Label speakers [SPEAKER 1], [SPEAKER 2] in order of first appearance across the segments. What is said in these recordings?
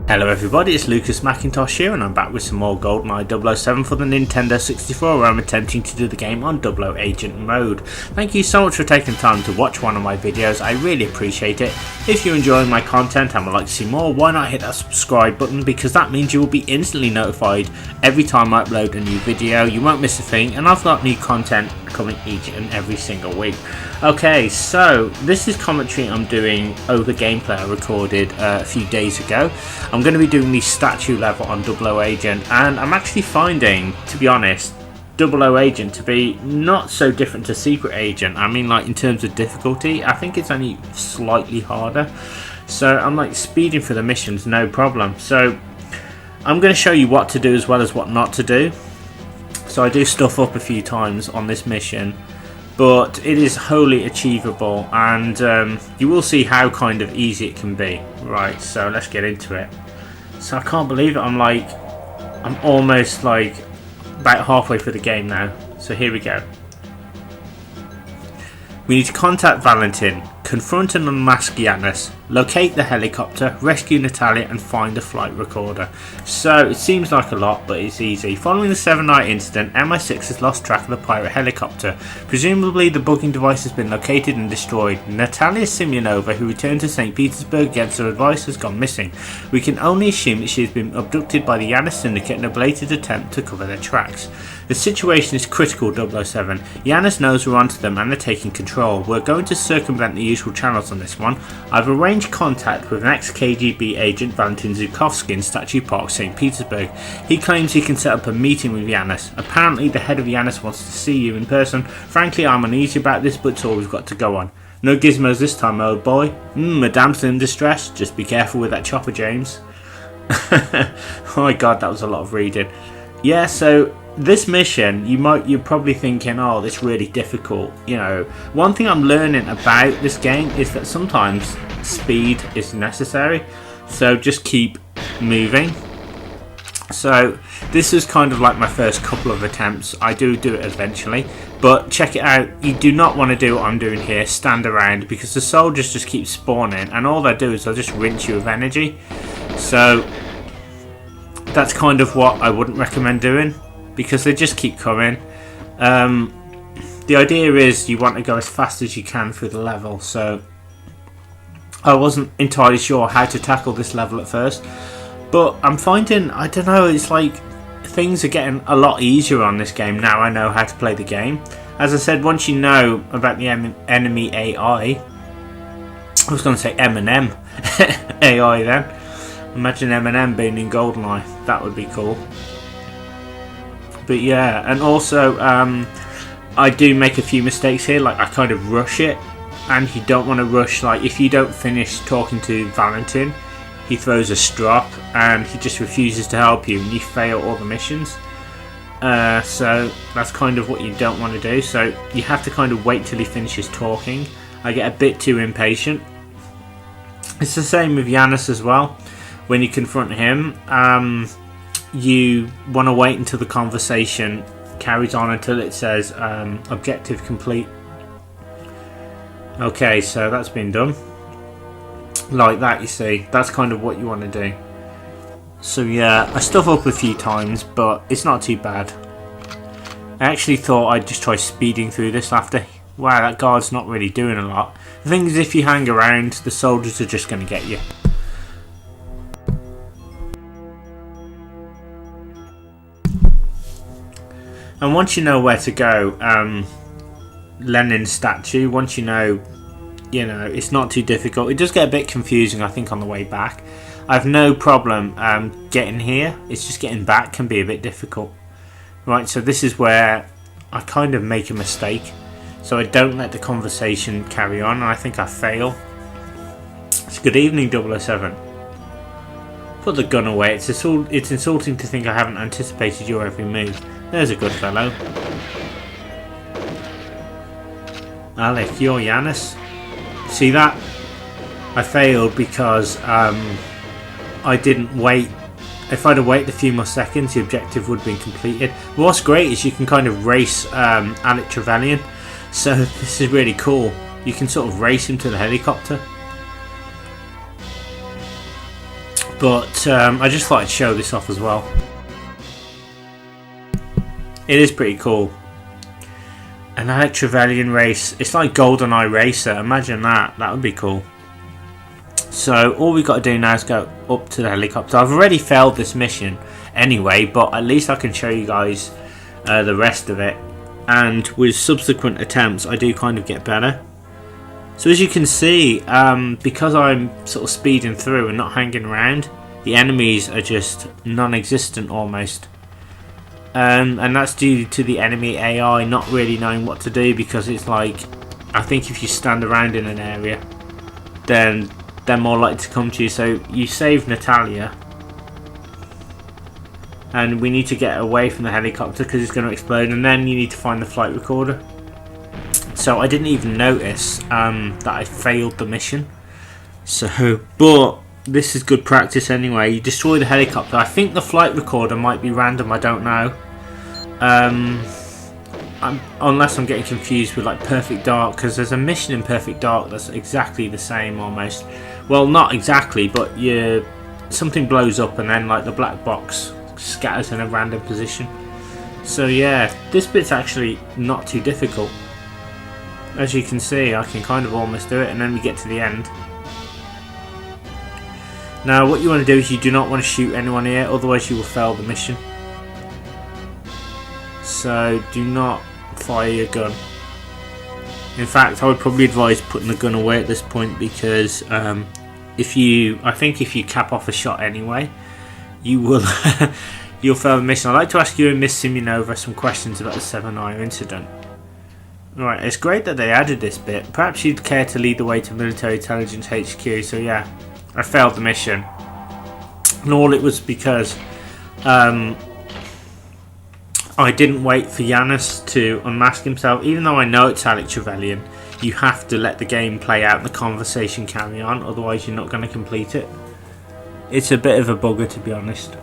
[SPEAKER 1] Hello everybody, it's Lucas Mackintosh here and I'm back with some more Goldeneye 007 for the Nintendo 64 where I'm attempting to do the game on 00 Agent mode. Thank you so much for taking the time to watch one of my videos, I really appreciate it. If you're enjoying my content and would like to see more, why not hit that subscribe button, because that means you will be instantly notified every time I upload a new video. You won't miss a thing, and I've got new content coming each and every single week. Okay, so this is commentary I'm doing over gameplay I recorded a few days ago. I'm going to be doing the statue level on 00 Agent, and I'm actually finding, to be honest, 00 Agent to be not so different to Secret Agent. I mean, like, in terms of difficulty, I think it's only slightly harder. So I'm like speeding through the missions, no problem. So I'm going to show you what to do as well as what not to do. So I do stuff up a few times on this mission, but it is wholly achievable, and you will see how kind of easy it can be. Right, so let's get into it. So I can't believe it, I'm almost like about halfway through the game now. So here we go. We need to contact Valentin, confront and unmask Yanis, locate the helicopter, rescue Natalia and find a flight recorder. So it seems like a lot, but it's easy. Following the 7-night incident, MI6 has lost track of the pirate helicopter. Presumably the booking device has been located and destroyed. Natalia Simeonova, who returned to St. Petersburg against her advice, has gone missing. We can only assume that she has been abducted by the Yanis syndicate in a belated attempt to cover their tracks. The situation is critical, 007. Yanis knows we're onto them and they're taking control. We're going to circumvent the usual channels on this one. I've arranged contact with an ex-KGB agent, Valentin Zhukovsky, in Statue Park, St. Petersburg. He claims he can set up a meeting with Yanis. Apparently the head of Yanis wants to see you in person. Frankly, I'm uneasy about this, but it's all we've got to go on. No gizmos this time, old boy. Madame's in distress. Just be careful with that chopper, James. Oh my god, that was a lot of reading. Yeah, so this mission, you're probably thinking, oh, this is really difficult. You know, one thing I'm learning about this game is that sometimes speed is necessary, so just keep moving. So this is kind of like my first couple of attempts. I do it eventually, but check it out. You do not want to do what I'm doing here, stand around, because the soldiers just keep spawning and all they do is they'll just rinse you of energy. So that's kind of what I wouldn't recommend doing, because they just keep coming. The idea is you want to go as fast as you can through the level, so I wasn't entirely sure how to tackle this level at first, but I'm finding, I don't know, it's like things are getting a lot easier on this game now I know how to play the game. As I said, once you know about the enemy AI, I was going to say M&M AI then. Imagine M&M being in Goldeneye, that would be cool. But yeah, and also I do make a few mistakes here, like I kind of rush it, and you don't want to rush. Like if you don't finish talking to Valentin, he throws a strop and he just refuses to help you and you fail all the missions. So that's kind of what you don't want to do, so you have to kind of wait till he finishes talking. I get a bit too impatient. It's the same with Yanis as well. When you confront him, you want to wait until the conversation carries on until it says objective complete. Okay, so that's been done. Like that, you see. That's kind of what you want to do. So yeah, I stuff up a few times, but it's not too bad. I actually thought I'd just try speeding through this after. Wow, that guard's not really doing a lot. The thing is, if you hang around, the soldiers are just going to get you. And once you know where to go, Lenin's statue, once you know, it's not too difficult. It does get a bit confusing, I think, on the way back. I have no problem getting here. It's just getting back can be a bit difficult. Right, so this is where I kind of make a mistake. So I don't let the conversation carry on, and I think I fail. It's good evening, 007. Put the gun away. It's insulting to think I haven't anticipated your every move. There's a good fellow. Alec, you're Yanis. See that? I failed because I didn't wait. If I'd have waited a few more seconds, the objective would have been completed. But what's great is you can kind of race Alec Trevelyan. So this is really cool. You can sort of race him to the helicopter. But I just thought I'd show this off as well. It is pretty cool. An Electravelian race. It's like Goldeneye Racer. Imagine that. That would be cool. So all we've got to do now is go up to the helicopter. I've already failed this mission anyway, but at least I can show you guys the rest of it. And with subsequent attempts, I do kind of get better. So as you can see, because I'm sort of speeding through and not hanging around, the enemies are just non-existent almost. And that's due to the enemy AI not really knowing what to do, because it's like, I think if you stand around in an area, then they're more likely to come to you. So you save Natalia, and we need to get away from the helicopter because it's going to explode, and then you need to find the flight recorder. So I didn't even notice that I failed the mission. So, but this is good practice anyway. You destroy the helicopter. I think the flight recorder might be random, I don't know. Unless I'm getting confused with like Perfect Dark, because there's a mission in Perfect Dark that's exactly the same almost. Well, not exactly, but something blows up and then like the black box scatters in a random position. So yeah, this bit's actually not too difficult. As you can see, I can kind of almost do it, and then we get to the end. Now what you want to do is you do not want to shoot anyone here, otherwise you will fail the mission. So do not fire your gun. In fact, I would probably advise putting the gun away at this point, because I think if you cap off a shot anyway, you will you'll fail the mission. I'd like to ask you and Miss Simonova some questions about the 7i incident. Right, it's great that they added this bit. Perhaps you'd care to lead the way to Military Intelligence HQ. So yeah, I failed the mission, and all it was because I didn't wait for Yanis to unmask himself. Even though I know it's Alec Trevelyan, you have to let the game play out and the conversation carry on, otherwise you're not going to complete it. It's a bit of a bugger, to be honest.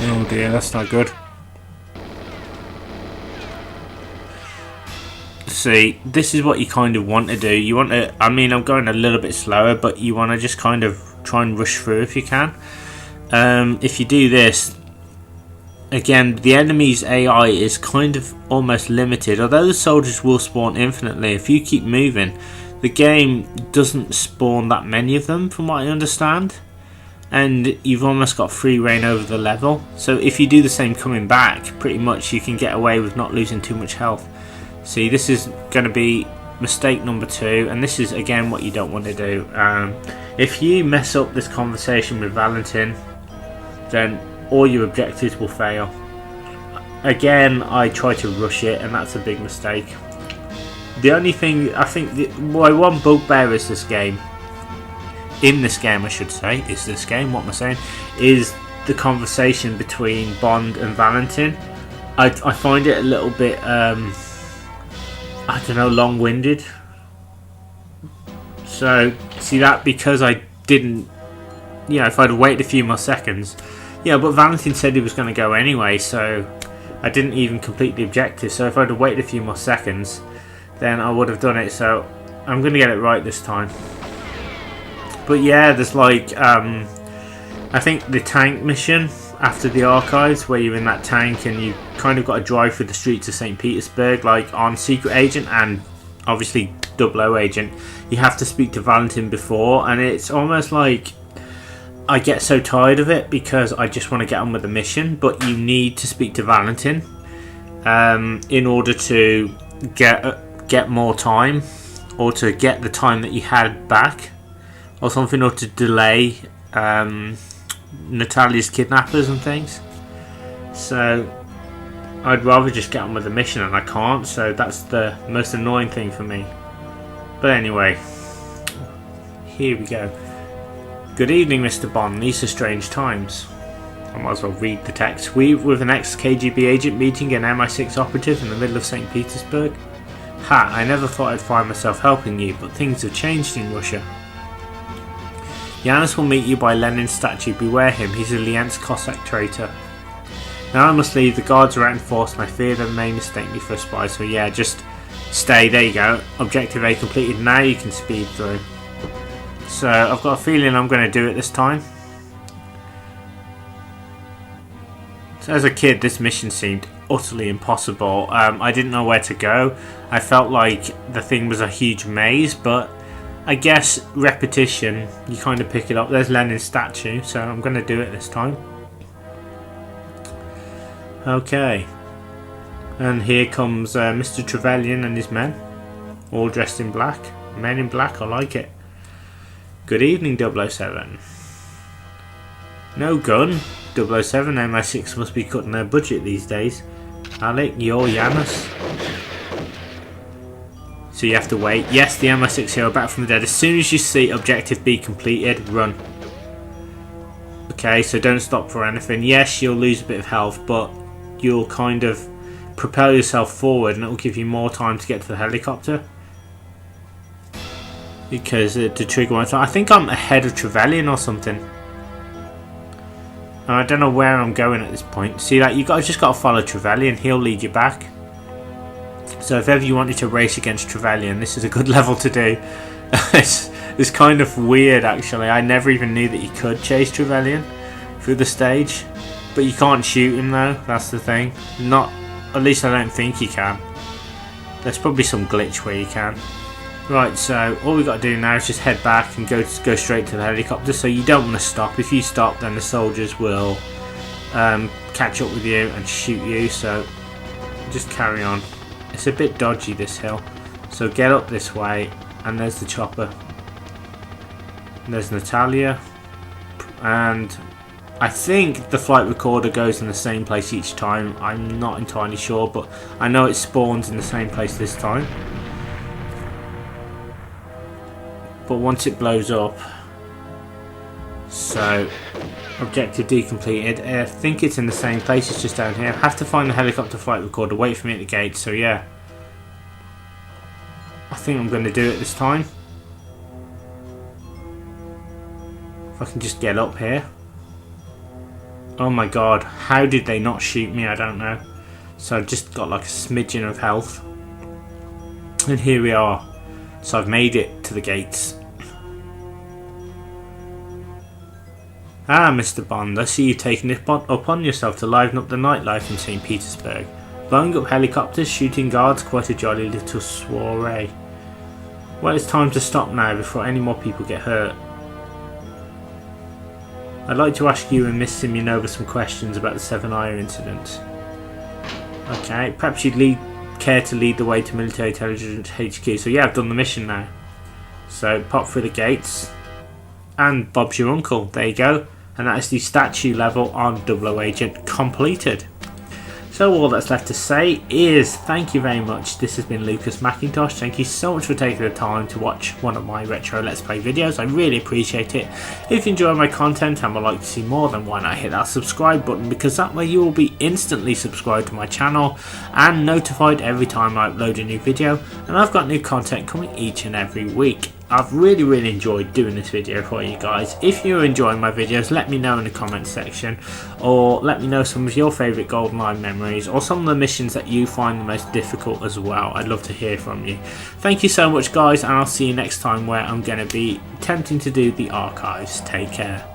[SPEAKER 1] Oh dear, that's not good. See, this is what you kind of want to do. You want to, I mean, I'm going a little bit slower, but you want to just kind of try and rush through if you can. If you do this, again, the enemy's AI is kind of almost limited. Although the soldiers will spawn infinitely, if you keep moving, the game doesn't spawn that many of them, from what I understand. And you've almost got free reign over the level. So if you do the same coming back, pretty much you can get away with not losing too much health. See, this is going to be mistake number 2, and this is again what you don't want to do. If you mess up this conversation with Valentin, then all your objectives will fail. Again, I try to rush it, and that's a big mistake. The only thing, I think, my one bugbear is this game. In this game, I should say, is the conversation between Bond and Valentin. I find it a little bit, I don't know, long-winded. So, see that, because I didn't, if I'd waited a few more seconds. Yeah, but Valentin said he was going to go anyway, so I didn't even complete the objective. So if I'd have waited a few more seconds, then I would have done it. So I'm going to get it right this time. But yeah, there's like, I think the tank mission after the archives, where you're in that tank and you kind of got to drive through the streets of St. Petersburg, like on Secret Agent and obviously 00 Agent. You have to speak to Valentin before, and it's almost like I get so tired of it because I just want to get on with the mission, but you need to speak to Valentin in order to get more time, or to get the time that you had back, or something, or to delay Natalia's kidnappers and things. So I'd rather just get on with the mission, and I can't, so that's the most annoying thing for me. But anyway, here we go. Good evening, Mr. Bond. These are strange times. I might as well read the text. We with an ex-KGB agent meeting an MI6 operative in the middle of St. Petersburg. Ha, I never thought I'd find myself helping you, but things have changed in Russia. Yanis will meet you by Lenin's statue. Beware him, he's a Liensk Cossack traitor. Now I must leave, the guards are out in force and I fear they may mistake me for a spy, so yeah, just Stay, there you go. Objective A completed. Now you can speed through. So I've got a feeling I'm going to do it this time. So as a kid, this mission seemed utterly impossible. I didn't know where to go. I felt like the thing was a huge maze, but I guess repetition, you kind of pick it up. There's Lenin's statue, so I'm going to do it this time. Okay. And here comes Mr. Trevelyan and his men, all dressed in black. Men in black, I like it. Good evening, 007. No gun. 007, MI6 must be cutting their budget these days. Alec, you're Yanis. So you have to wait. Yes, the MI6 hero back from the dead. As soon as you see objective B completed, run. Okay, so don't stop for anything. Yes, you'll lose a bit of health, but you'll kind of propel yourself forward and it will give you more time to get to the helicopter. Because the trigger won't. I think I'm ahead of Trevelyan or something. I don't know where I'm going at this point. See, like just got to follow Trevelyan. He'll lead you back. So if ever you wanted to race against Trevelyan, this is a good level to do. It's kind of weird, actually. I never even knew that you could chase Trevelyan through the stage, but you can't shoot him though. That's the thing. Not, at least I don't think you can. There's probably some glitch where you can. Right, so all we got to do now is just head back and go straight to the helicopter. So you don't want to stop. If you stop, then the soldiers will catch up with you and shoot you. So just carry on. It's a bit dodgy, this hill. So get up this way, and there's the chopper. And there's Natalia, and I think the flight recorder goes in the same place each time. I'm not entirely sure, but I know it spawns in the same place this time. But once it blows up, so objective D completed. I think it's in the same place, it's just down here. I have to find the helicopter flight recorder, wait for me at the gate, so yeah. I think I'm going to do it this time. If I can just get up here. Oh my god, how did they not shoot me? I don't know. So I've just got like a smidgen of health. And here we are. So I've made it to the gates. Ah, Mr. Bond, I see you've taken it upon yourself to liven up the nightlife in St. Petersburg. Blowing up helicopters, shooting guards, quite a jolly little soiree. Well, it's time to stop now before any more people get hurt. I'd like to ask you and Miss Simeonova some questions about the Seven Eye incident. Okay, perhaps you'd care to lead the way to Military Intelligence HQ. So yeah, I've done the mission now. So pop through the gates. And Bob's your uncle. There you go. And that is the statue level on 00 Agent completed. So all that's left to say is thank you very much. This has been Lucas Mackintosh. Thank you so much for taking the time to watch one of my retro Let's Play videos. I really appreciate it. If you enjoy my content and would like to see more, then why not hit that subscribe button, because that way you will be instantly subscribed to my channel and notified every time I upload a new video. And I've got new content coming each and every week. I've really enjoyed doing this video for you guys. If you're enjoying my videos, let me know in the comments section, or let me know some of your favourite Goldeneye memories, or some of the missions that you find the most difficult as well. I'd love to hear from you. Thank you so much guys, and I'll see you next time where I'm going to be attempting to do the archives. Take care.